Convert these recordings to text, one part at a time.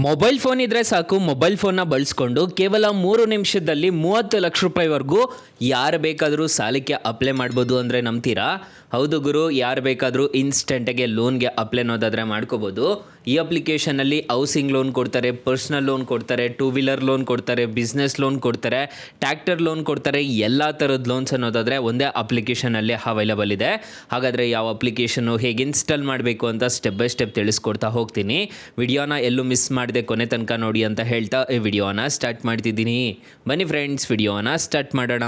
Mobile phone ಇದ್ರೆ ಸಾಕು, mobile ಫೋನ್ನ ಬಳಸ್ಕೊಂಡು ಕೇವಲ 3 ನಿಮಿಷದಲ್ಲಿ 30 ಲಕ್ಷ ರೂಪಾಯಿವರೆಗೂ ಯಾರು ಬೇಕಾದರೂ ಸಾಲಕ್ಕೆ ಅಪ್ಲೈ ಮಾಡ್ಬೋದು ಅಂದರೆ ನಂಬ್ತೀರಾ? ಹೌದು ಗುರು, ಯಾರು ಬೇಕಾದರೂ ಇನ್ಸ್ಟೆಂಟಾಗೆ ಲೋನ್ಗೆ ಅಪ್ಲೈ ಅನ್ನೋದಾದರೆ ಮಾಡ್ಕೋಬೋದು. ಈ ಅಪ್ಲಿಕೇಶನಲ್ಲಿ ಹೌಸಿಂಗ್ ಲೋನ್ ಕೊಡ್ತಾರೆ, ಪರ್ಸ್ನಲ್ ಲೋನ್ ಕೊಡ್ತಾರೆ, ಟೂ ವೀಲರ್ ಲೋನ್ ಕೊಡ್ತಾರೆ, ಬಿಸ್ನೆಸ್ ಲೋನ್ ಕೊಡ್ತಾರೆ, ಟ್ರ್ಯಾಕ್ಟರ್ ಲೋನ್ ಕೊಡ್ತಾರೆ. ಎಲ್ಲ ಥರದ ಲೋನ್ಸ್ ಅನ್ನೋದಾದರೆ ಒಂದೇ ಅಪ್ಲಿಕೇಶನಲ್ಲಿ ಅವೈಲಬಲ್ ಇದೆ. ಹಾಗಾದರೆ ಯಾವ ಅಪ್ಲಿಕೇಶನ್ನು ಹೇಗೆ ಇನ್ಸ್ಟಾಲ್ ಮಾಡಬೇಕು ಅಂತ ಸ್ಟೆಪ್ ಬೈ ಸ್ಟೆಪ್ ತಿಳಿಸ್ಕೊಡ್ತಾ ಹೋಗ್ತೀನಿ. ವಿಡಿಯೋನ ಎಲ್ಲೂ ಮಿಸ್ ಮಾಡದೆ ಕೊನೆ ತನಕ ನೋಡಿ ಅಂತ ಹೇಳ್ತಾ ಈ ವಿಡಿಯೋನ ಸ್ಟಾರ್ಟ್ ಮಾಡ್ತಿದ್ದೀನಿ. ಬನ್ನಿ ಫ್ರೆಂಡ್ಸ್, ವಿಡಿಯೋನ ಸ್ಟಾರ್ಟ್ ಮಾಡೋಣ.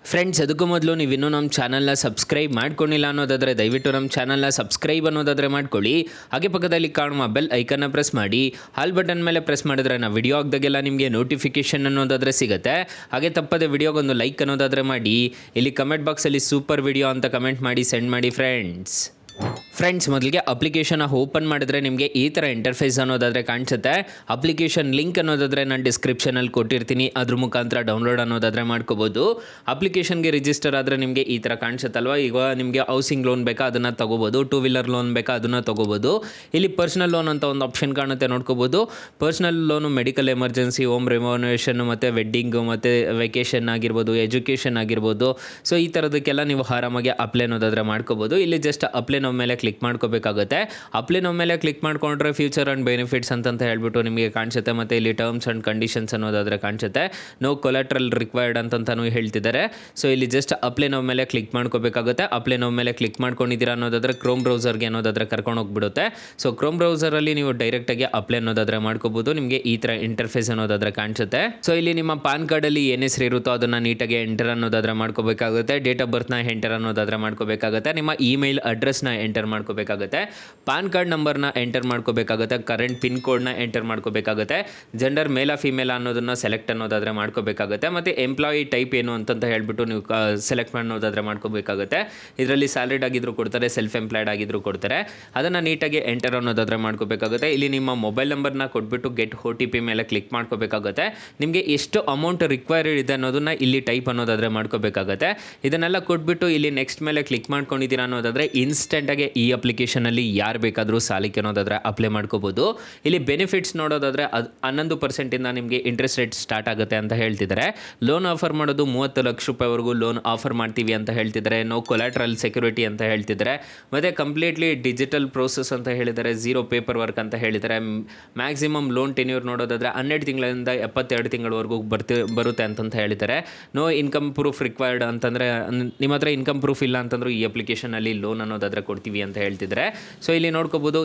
ಫ್ರೆಂಡ್ಸ್, ಅದಕ್ಕೂ ಮೊದಲು ನೀವಿನ್ನೂ ನಮ್ಮ ಚಾನಲ್ನ ಸಬ್ಸ್ಕ್ರೈಬ್ ಮಾಡ್ಕೊಂಡಿಲ್ಲ ಅನ್ನೋದಾದರೆ ದಯವಿಟ್ಟು ನಮ್ಮ ಚಾನಲ್ನ ಸಬ್ಸ್ಕ್ರೈಬ್ ಅನ್ನೋದಾದರೆ ಮಾಡ್ಕೊಳ್ಳಿ. ಹಾಗೆ ಪಕ್ಕದಲ್ಲಿ ಕಾಣುವ ಬೆಲ್ ಐಕನ್ನ ಪ್ರೆಸ್ ಮಾಡಿ, ಹಾಲ್ ಬಟನ್ ಮೇಲೆ ಪ್ರೆಸ್ ಮಾಡಿದ್ರೆ ನಾವು ವಿಡಿಯೋ ಹಾಕ್ದಾಗೆಲ್ಲ ನಿಮಗೆ ನೋಟಿಫಿಕೇಷನ್ ಅನ್ನೋದಾದರೆ ಸಿಗುತ್ತೆ. ಹಾಗೆ ತಪ್ಪದೆ ವಿಡಿಯೋಗೊಂದು ಲೈಕ್ ಅನ್ನೋದಾದರೆ ಮಾಡಿ. ಇಲ್ಲಿ ಕಮೆಂಟ್ ಬಾಕ್ಸಲ್ಲಿ ಸೂಪರ್ ವಿಡಿಯೋ ಅಂತ ಕಮೆಂಟ್ ಮಾಡಿ ಸೆಂಡ್ ಮಾಡಿ ಫ್ರೆಂಡ್ಸ್. ಮೊದಲಿಗೆ ಅಪ್ಲಿಕೇಶನ್ ಓಪನ್ ಮಾಡಿದ್ರೆ ನಿಮಗೆ ಈ ಥರ ಇಂಟರ್ಫೇಸ್ ಅನ್ನೋದಾದರೆ ಕಾಣಿಸುತ್ತೆ. ಅಪ್ಲಿಕೇಶನ್ ಲಿಂಕ್ ಅನ್ನೋದಾದರೆ ನಾನು ಡಿಸ್ಕ್ರಿಪ್ಷನಲ್ಲಿ ಕೊಟ್ಟಿರ್ತೀನಿ, ಅದ್ರ ಮುಖಾಂತರ ಡೌನ್ಲೋಡ್ ಅನ್ನೋದಾದರೆ ಮಾಡ್ಕೋಬೋದು. ಅಪ್ಲಿಕೇಶನ್ಗೆ ರಿಜಿಸ್ಟರ್ ಆದರೆ ನಿಮಗೆ ಈ ಥರ ಕಾಣಿಸುತ್ತಲ್ವ. ಈಗ ನಿಮಗೆ ಹೌಸಿಂಗ್ ಲೋನ್ ಬೇಕಾ ಅದನ್ನು ತೊಗೋಬೋದು, ಟೂ ವೀಲರ್ ಲೋನ್ ಬೇಕಾ ಅದನ್ನು ತೊಗೋಬೋದು. ಇಲ್ಲಿ ಪರ್ಸ್ನಲ್ ಲೋನ್ ಅಂತ ಒಂದು ಆಪ್ಷನ್ ಕಾಣುತ್ತೆ, ನೋಡ್ಕೋಬೋದು. Personal loan medical emergency, home renovation ಮತ್ತು ವೆಡ್ಡಿಂಗು ಮತ್ತು ವೆಕೇಷನ್ ಆಗಿರ್ಬೋದು, ಎಜುಕೇಷನ್ ಆಗಿರ್ಬೋದು. ಸೊ ಈ ಥರದಕ್ಕೆಲ್ಲ ನೀವು ಆರಾಮಾಗಿ ಅಪ್ಲೈ ಅನ್ನೋದಾದರೆ ಮಾಡ್ಕೋಬೋದು. ಇಲ್ಲಿ ಜಸ್ಟ್ ಅಪ್ಲೈ ನಾವು ಮೇಲೆ ಕ್ಲಿಕ್ ಮಾಡ್ಕೋಬೇಕಾಗುತ್ತೆ. ಅಪ್ಲೈ ನಾವು ಮೇಲೆ ಕ್ಲಿಕ್ ಮಾಡ್ಕೊಂಡ್ರೆ ಫ್ಯೂಚರ್ ಆ್ಯಂಡ್ ಬೆನಿಫಿಟ್ಸ್ ಅಂತ ಹೇಳ್ಬಿಟ್ಟು ನಿಮಗೆ ಕಾಣಿಸುತ್ತೆ. ಮತ್ತು ಇಲ್ಲಿ ಟರ್ಮ್ಸ್ ಆ್ಯಂಡ್ ಕಂಡೀಷನ್ಸ್ ಅನ್ನೋದಾದರೆ ಕಾಣಿಸುತ್ತೆ. ನೋ ಕೊಲಾಟ್ರಲ್ ರಿಕ್ವೈರ್ಡ್ ಅಂತಲೂ ಹೇಳ್ತಿದ್ದಾರೆ. ಸೊ ಇಲ್ಲಿ ಜಸ್ಟ್ ಅಪ್ಲೈ ನಾವು ಮೇಲೆ ಕ್ಲಿಕ್ ಮಾಡ್ಕೋಬೇಕಾಗುತ್ತೆ. ಅಪ್ಲೈ ನಾವು ಮೇಲೆ ಕ್ಲಿಕ್ ಮಾಡ್ಕೊಂಡಿದ್ದೀರಾ ಅನ್ನೋದಾದರೆ ಕ್ರೋಮ್ ಬ್ರೌಸರ್ಗೆ ಅನ್ನೋದಾದರೆ ಕರ್ಕೊಂಡು ಹೋಗ್ಬಿಡುತ್ತೆ. ಸೊ ಕ್ರೋಮ್ ಬ್ರೌಸರಲ್ಲಿ ನೀವು ಡೈರೆಕ್ಟಾಗಿ ಅಪ್ಲೈ ಅನ್ನೋದಾದರೆ ಮಾಡ್ಕೋಬೋದು. ನಿಮಗೆ ಈ ಥರ ಇಂಟರ್ಫೇಸ್ ಅನ್ನೋದಾದರೆ ಕಾಣಿಸುತ್ತೆ. ಸೊ ಇಲ್ಲಿ ನಿಮ್ಮ ಪಾನ್ ಕಾರ್ಡಲ್ಲಿ ಏನು ಹೆಸರು ಇರುತ್ತೋ ಅದನ್ನು ನೀಟಾಗಿ ಎಂಟರ್ ಅನ್ನೋದಾದರೆ ಮಾಡ್ಕೋಬೇಕಾಗುತ್ತೆ. ಡೇಟ್ ಆಫ್ ಬರ್ತ್ನ ಎಂಟರ್ ಅನ್ನೋದಾದರೆ ಮಾಡ್ಕೋಬೇಕಾಗುತ್ತೆ. ನಿಮ್ಮ ಇಮೇಲ್ ಅಡ್ರೆಸ್ನ ಎಂಟರ್ ಮಾಡ್ಕೋಬೇಕಾಗುತ್ತೆ. ಪಾನ್ ಕಾರ್ಡ್ ನಂಬರ್ನ ಎಂಟರ್ ಮಾಡ್ಕೋಬೇಕಾಗುತ್ತೆ. ಕರೆಂಟ್ ಪಿನ್ ಕೋಡ್ನ ಎಂಟರ್ ಮಾಡ್ಕೋಬೇಕಾಗುತ್ತೆ. ಜೆಂಡರ್ ಮೇಲ ಫಿಮೇಲ ಅನ್ನೋದನ್ನು ಸೆಲೆಕ್ಟ್ ಅನ್ನೋದಾದರೆ ಮಾಡ್ಕೋಬೇಕಾಗುತ್ತೆ. ಮತ್ತು ಎಂಪ್ಲಾಯಿ ಟೈಪ್ ಏನು ಅಂತ ಹೇಳ್ಬಿಟ್ಟು ನೀವು ಸೆಲೆಕ್ಟ್ ಮಾಡೋದಾದರೆ ಮಾಡ್ಕೋಬೇಕಾಗುತ್ತೆ. ಇದರಲ್ಲಿ ಸ್ಯಾಲರಿಡ್ ಆಗಿದ್ರು ಕೊಡ್ತಾರೆ, ಸೆಲ್ಫ್ ಎಂಪ್ಲಾಯ್ಡ್ ಆಗಿದ್ರು ಕೊಡ್ತಾರೆ. ಅದನ್ನು ನೀಟಾಗಿ ಎಂಟರ್ ಅನ್ನೋದಾದರೆ ಮಾಡ್ಕೋಬೇಕಾಗುತ್ತೆ. ಇಲ್ಲಿ ನಿಮ್ಮ ಮೊಬೈಲ್ ನಂಬರ್ನ ಕೊಟ್ಬಿಟ್ಟು ಗೆಟ್ OTP ಮೇಲೆ ಕ್ಲಿಕ್ ಮಾಡ್ಕೋಬೇಕಾಗುತ್ತೆ. ನಿಮಗೆ ಎಷ್ಟು ಅಮೌಂಟ್ ರಿಕ್ವೈರ್ಡ್ ಇದೆ ಅನ್ನೋದನ್ನು ಇಲ್ಲಿ ಟೈಪ್ ಅನ್ನೋದಾದರೆ ಮಾಡ್ಕೋಬೇಕಾಗುತ್ತೆ. ಇದನ್ನೆಲ್ಲ ಕೊಟ್ಬಿಟ್ಟು ಇಲ್ಲಿ ನೆಕ್ಸ್ಟ್ ಮೇಲೆ ಕ್ಲಿಕ್ ಮಾಡ್ಕೊಂಡಿದ್ದೀರಾ ಅನ್ನೋದಾದರೆ ಇನ್ಸ್ಟೆಂಟಾಗಿ ಈ ಅಪ್ಲಿಕೇಶನಲ್ಲಿ ಯಾರು ಬೇಕಾದರೂ ಸಾಲಕ್ಕೆ ಅನ್ನೋದಾದರೆ ಅಪ್ಲೈ ಮಾಡ್ಕೋಬೋದು. ಇಲ್ಲಿ ಬೆನಿಫಿಟ್ಸ್ ನೋಡೋದಾದರೆ 11% ನಿಮಗೆ ಇಂಟ್ರೆಸ್ಟ್ ರೇಟ್ ಸ್ಟಾರ್ಟ್ ಆಗುತ್ತೆ ಅಂತ ಹೇಳ್ತಿದ್ದಾರೆ. ಲೋನ್ ಆಫರ್ ಮಾಡೋದು 30 ಲಕ್ಷ ರೂಪಾಯಿವರೆಗೂ ಲೋನ್ ಆಫರ್ ಮಾಡ್ತೀವಿ ಅಂತ ಹೇಳ್ತಿದ್ದಾರೆ. ನೋ ಕೊಲಾಟ್ರಲ್ ಸೆಕ್ಯೂರಿಟಿ ಅಂತ ಹೇಳ್ತಿದ್ದಾರೆ. ಮತ್ತು ಕಂಪ್ಲೀಟ್ಲಿ ಡಿಜಿಟಲ್ ಪ್ರೋಸೆಸ್ ಅಂತ ಹೇಳಿದ್ದಾರೆ. ಝೀರೋ ಪೇಪರ್ ವರ್ಕ್ ಅಂತ ಹೇಳಿದ್ದಾರೆ. ಮ್ಯಾಕ್ಸಿಮಮ್ ಲೋನ್ ಟೆನ್ಯೂರ್ ನೋಡೋದಾದರೆ 12 ತಿಂಗಳಿಂದ 72 ತಿಂಗಳವರೆಗೂ ಬರುತ್ತೆ ಅಂತ ಹೇಳಿದ್ದಾರೆ. ನೋ ಇನ್ಕಮ್ ಪ್ರೂಫ್ ರಿಕ್ವೈರ್ಡ್ ಅಂತಂದರೆ ನಿಮ್ಮ ಹತ್ರ ಇನ್ಕಮ್ ಪ್ರೂಫ್ ಇಲ್ಲ ಅಂತಂದ್ರೂ ಈ ಅಪ್ಲಿಕೇಶನಲ್ಲಿ ಲೋನ್ ಅನ್ನೋದಾದರೆ ಕೊಡ್ತೀವಿ ಅಂತ ಹೇಳ್ತಿದ್ದಾರೆ. ಸೊ ಇಲ್ಲಿ ನೋಡ್ಕೋಬೋದು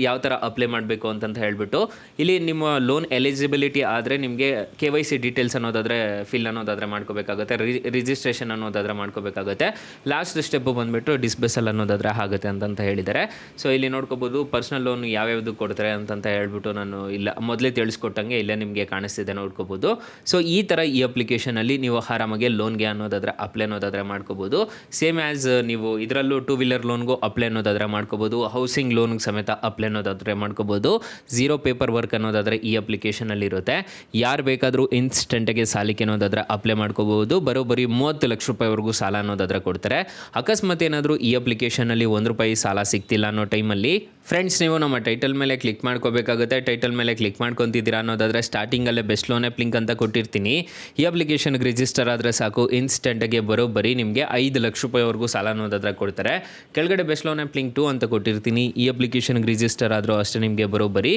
ಯಾವ ಥರ ಅಪ್ಲೈ ಮಾಡಬೇಕು ಅಂತ ಹೇಳ್ಬಿಟ್ಟು. ಇಲ್ಲಿ ನಿಮ್ಮ ಲೋನ್ ಎಲಿಜಿಬಿಲಿಟಿ ಆದರೆ ನಿಮಗೆ KYC ಡೀಟೇಲ್ಸ್ ಅನ್ನೋದಾದರೆ ಫಿಲ್ ಅನ್ನೋದಾದರೆ ಮಾಡ್ಕೋಬೇಕಾಗುತ್ತೆ. ರಿಜಿಸ್ಟ್ರೇಷನ್ ಅನ್ನೋದಾದರೆ ಮಾಡ್ಕೋಬೇಕಾಗುತ್ತೆ. ಲಾಸ್ಟ್ ಸ್ಟೆಪ್ಪು ಬಂದುಬಿಟ್ಟು ಡಿಸ್ಬೆಸಲ್ ಅನ್ನೋದಾದರೆ ಆಗುತ್ತೆ ಅಂತ ಹೇಳಿದ್ದಾರೆ. ಸೊ ಇಲ್ಲಿ ನೋಡ್ಕೋಬೋದು ಪರ್ಸ್ನಲ್ ಲೋನ್ ಯಾವ್ಯಾವುದು ಕೊಡ್ತಾರೆ ಅಂತ ಹೇಳ್ಬಿಟ್ಟು ನಾನು ಇಲ್ಲ ಮೊದಲೇ ತಿಳಿಸ್ಕೊಟ್ಟಂಗೆ ಇಲ್ಲೇ ನಿಮಗೆ ಕಾಣಿಸ್ತಿದೆ, ನೋಡ್ಕೋಬೋದು. ಸೊ ಈ ಥರ ಈ ಅಪ್ಲಿಕೇಶನಲ್ಲಿ ನೀವು ಆರಾಮಾಗಿ ಲೋನ್ಗೆ ಅನ್ನೋದಾದರೆ ಅಪ್ಲೈ ಅನ್ನೋದಾದರೆ ಮಾಡ್ಕೋಬೋದು. ಸೇಮ್ ಆ್ಯಸ್ ನೀವು ಇದರಲ್ಲೂ ಟೂ ವೀಲರ್ ಲೋನ್ಗೂ ಅಪ್ಲೈ ಅನ್ನೋದಾದರೆ ಮಾಡ್ಕೋಬೋದು. ಹೌಸಿಂಗ್ ಲೋನ್ಗೆ ಸಮೇತ ಅಪ್ಲೈ ಅನ್ನೋದಾದರೆ ಮಾಡ್ಕೋಬೋದು. ಝೀರೋ ಪೇಪರ್ ವರ್ಕ್ ಅನ್ನೋದಾದರೆ ಈ ಅಪ್ಲಿಕೇಶನಲ್ಲಿ ಇರುತ್ತೆ. ಯಾರು ಬೇಕಾದರೂ ಇನ್ಸ್ಟೆಂಟಾಗಿ ಸಾಲಕ್ಕೆ ಅನ್ನೋದಾದರೆ ಅಪ್ಲೈ ಮಾಡ್ಕೋಬೋದು. ಬರೋಬ್ಬರಿ 30 ಲಕ್ಷ ರೂಪಾಯಿವರೆಗೂ ಸಾಲ ಅನ್ನೋದಾದರೆ ಕೊಡ್ತಾರೆ. ಅಕಸ್ಮಾತ್ ಏನಾದರೂ ಈ ಅಪ್ಲಿಕೇಶನಲ್ಲಿ ₹1 ಸಾಲ ಸಿಗ್ತಿಲ್ಲ ಅನ್ನೋ ಟೈಮಲ್ಲಿ ಫ್ರೆಂಡ್ಸ್ ನೀವು ನಮ್ಮ ಟೈಟಲ್ ಮೇಲೆ ಕ್ಲಿಕ್ ಮಾಡ್ಕೋಬೇಕಾಗುತ್ತೆ. ಟೈಟಲ್ ಮೇಲೆ ಕ್ಲಿಕ್ ಮಾಡ್ಕೊತಿದ್ದೀರಾ ಅನ್ನೋದಾದರೆ ಸ್ಟಾರ್ಟಿಂಗಲ್ಲೇ ಬೆಸ್ಟ್ ಲೋನ್ ಆ್ಯಪ್ ಲಿಂಕ್ ಅಂತ ಕೊಟ್ಟಿರ್ತೀನಿ. ಈ ಅಪ್ಲಿಕೇಶನ್ಗೆ ರಿಜಿಸ್ಟರ್ ಆದರೆ ಸಾಕು, ಇನ್ಸ್ಟೆಂಟಾಗಿ ಬರೋಬ್ಬರಿ ನಿಮಗೆ 5 ಲಕ್ಷ ರೂಪಾಯಿವರೆಗೂ ಸಾಲ ಅನ್ನೋದಾದರೆ ಕೊಡ್ತಾರೆ. ಕೆಳಗಡೆ ಬೆಸ್ಟ್ ಲೋನ್ ಆ್ಯಪ್ ಲಿಂಕ್ 2 ಅಂತ ಕೊಟ್ಟಿರ್ತೀನಿ. ಈ ಅಪ್ಲಿಕೇಶನ್ಗೆ ರಿಜಿಸ್ಟರ್ ಆದರೂ ಅಷ್ಟೇ ನಿಮಗೆ ಬರೋಬ್ಬರಿ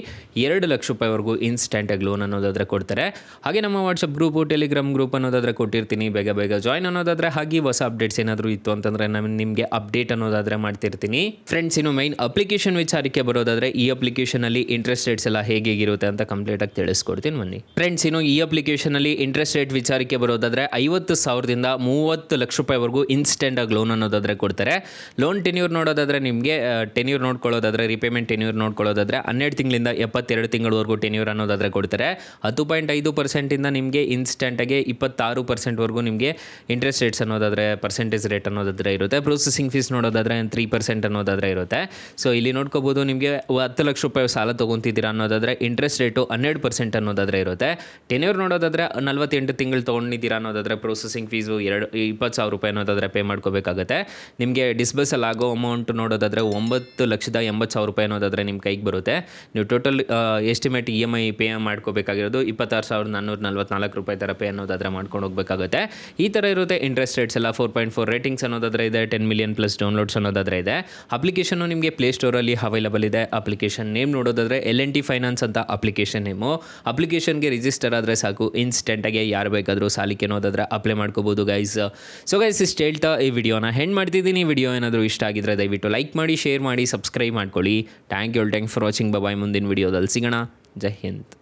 2 ಲಕ್ಷ ರೂಪಾಯಿವರೆಗೂ ಇನ್ಸ್ಟೆಂಟಾಗಿ ಲೋನ್ ಅನ್ನೋದಾದರೆ ಕೊಡ್ತಾರೆ. ಹಾಗೆ ನಮ್ಮ ವಾಟ್ಸಪ್ ಗ್ರೂಪು, ಟೆಲಿಗ್ರಾಮ್ ಗ್ರೂಪ್ ಅನ್ನೋದಾದರೆ ಕೊಟ್ಟಿರ್ತೀನಿ. ಬೇಗ ಜಾಯ್ನ್ ಅನ್ನೋದಾದರೆ ಹಾಗೆ ಹೊಸ ಅಪ್ಡೇಟ್ಸ್ ಏನಾದರೂ ಇತ್ತು ಅಂತಂದರೆ ನಾನು ನಿಮಗೆ ಅಪ್ಡೇಟ್ ಅನ್ನೋದಾದರೆ ಮಾಡ್ತಿರ್ತೀನಿ. ಫ್ರೆಂಡ್ಸ್, ಇನ್ನು ಮೈನ್ ಅಪ್ಲಿಕೇಶನ್ ವಿಚಾರಕ್ಕೆ ಬರೋದಾದರೆ ಈ ಅಪ್ಲಿಕೇಶನಲ್ಲಿ ಇಂಟ್ರೆಸ್ಟ್ ರೇಟ್ಸ್ ಎಲ್ಲ ಹೇಗಿರುತ್ತೆ ಅಂತ ಕಂಪ್ಲೀಟಾಗಿ ತಿಳಿಸ್ಕೊಡ್ತೀನಿ ಬನ್ನಿ. ಫ್ರೆಂಡ್ಸ್, ಇನ್ನು ಈ ಅಪ್ಲಿಕೇಶನಲ್ಲಿ ಇಂಟ್ರೆಸ್ಟ್ ರೇಟ್ ವಿಚಾರಕ್ಕೆ ಬರೋದಾದರೆ 50,000ದಿಂದ 30 ಲಕ್ಷ ರೂಪಾಯಿವರೆಗೂ ಇನ್ಸ್ಟೆಂಟಾಗಿ ಲೋನ್ ಅನ್ನೋದಾದರೆ ಕೊಡ್ತಾರೆ. ಲೋನ್ ಟೆನ್ಯೂರ್ ನೋಡೋದಾದರೆ ನಿಮಗೆ ಟೆನ್ಯೂರ್ ನೋಡ್ಕೊಳ್ಳೋದಾದರೆ ರಿಪೇಮೆಂಟ್ ಟೆನ್ಯೂರ್ ನೋಡ್ಕೊಳ್ಳೋದಾದರೆ 12 ತಿಂಗಳಿಂದ 72 ತಿಂಗಳವರೆಗೂ ಟೆನ್ಯೂರ್ ಅನ್ನೋದಾದರೆ ಕೊಡ್ತಾರೆ. 10.5% ನಿಮಗೆ ಇನ್ಸ್ಟೆಂಟಾಗಿ 26% ನಿಮಗೆ ಇಂಟ್ರೆಸ್ಟ್ ರೇಟ್ಸ್ ಅನ್ನೋದಾದರೆ ಪರ್ಸೆಂಟೇಜ್ ರೇಟ್ ಅನ್ನೋದಾದರೆ ಇರುತ್ತೆ. ಪ್ರೊಸೆಸಿಂಗ್ ಫೀಸ್ ನೋಡೋದಾದರೆ 3% ಅನ್ನೋದಾದರೆ ಇರುತ್ತೆ. ಸೊ ಇಲ್ಲಿ ನೋಡ್ಕೋಬೋದು ನೋಡ್ಬೋದು ನಿಮಗೆ 10 ಲಕ್ಷ ರೂಪಾಯಿ ಸಾಲ ತೊಗೊತಿದ್ದೀರಾ ಅನ್ನೋದಾದರೆ ಇಂಟ್ರೆಸ್ಟ್ ರೇಟು 12% ಅನ್ನೋದಾದರೆ ಇರುತ್ತೆ. ಟೆನ್ಯೂರ್ ನೋಡೋದಾದರೆ 48 ತಿಂಗಳು ತೊಗೊಂಡಿದ್ದೀರಾ ಅನ್ನೋದಾದರೆ ಪ್ರೊಸೆಸಿಂಗ್ ಫೀಸು 20,000 ರೂಪಾಯಿ ಅನ್ನೋದಾದರೆ ಪೇ ಮಾಡ್ಕೋಬೇಕಾಗುತ್ತೆ. ನಿಮಗೆ ಡಿಸ್ಬರ್ಸಲ್ ಆಗೋ ಅಮೌಂಟ್ ನೋಡೋದಾದರೆ 9,80,000 ರೂಪಾಯಿ ಅನ್ನೋದಾದರೆ ನಿಮ್ಮ ಕೈಗೆ ಬರುತ್ತೆ. ನೀವು ಟೋಟಲ್ ಎಸ್ಟಿಮೇಟ್ EMI ಪೇ ಮಾಡ್ಕೋಬೇಕಾಗಿರೋದು 26,444 ರೂಪಾಯಿ ಥರ ಪೇ ಅನ್ನೋದಾದರೆ ಮಾಡ್ಕೊಂಡು ಹೋಗಬೇಕಾಗುತ್ತೆ. ಈ ಥರ ಇರುತ್ತೆ ಇಂಟ್ರೆಸ್ಟ್ ರೇಟ್ಸ್ ಎಲ್ಲ. 4.4 ರೇಟಿಂಗ್ಸ್ ಅನ್ನೋದಾದರೆ ಇದೆ. 10 ಮಿಲಿಯನ್ ಪ್ಲಸ್ ಡೌನ್ಲೋಡ್ಸ್ ಅನ್ನೋದಾದರೆ ಇದೆ. ಅಪ್ಲಿಕೇಶನ್ನು ನಿಮಗೆ ಪ್ಲೇಸ್ಟೋರಲ್ಲಿ ಅವೈಲಬಲ್ ಇದೆ. ಅಪ್ಲಿಕೇಶನ್ ನೇಮ್ ನೋಡೋದಾದರೆ L&T ಫೈನಾನ್ಸ್ ಅಂತ ಅಪ್ಲಿಕೇಶನ್ ನೇಮು. ಅಪ್ಲಿಕೇಶನ್ಗೆ ರಿಜಿಸ್ಟರ್ ಆದರೆ ಸಾಕು, ಇನ್ಸ್ಟೆಂಟಾಗಿ ಯಾರು ಬೇಕಾದರೂ ಸಾಲಕ್ಕೆ ಅನ್ನೋದಾದರೆ ಅಪ್ಲೈ ಮಾಡ್ಕೋಬೋದು ಗೈಸ್. ಸೊ ಗೈಸ್ ಇಷ್ಟು ಹೇಳ್ತಾ ಈ ವಿಡಿಯೋನ ಹೆಂಡ್ ಮಾಡ್ತಿದ್ದೀನಿ. ವಿಡಿಯೋ ಏನಾದರೂ ಇಷ್ಟ ಆಗಿದ್ರೆ ದಯವಿಟ್ಟು ಲೈಕ್ ಮಾಡಿ, ಶೇರ್ ಮಾಡಿ, ಸಬ್ಸ್ಕ್ರೈಬ್ ಮಾಡ್ಕೊಳ್ಳಿ. Thank you for watching. Bye. ಮುಂದಿನ ವಿಡಿಯೋದಲ್ಲಿ ಸಿಗೋಣ. ಜೈ ಹಿಂದ್.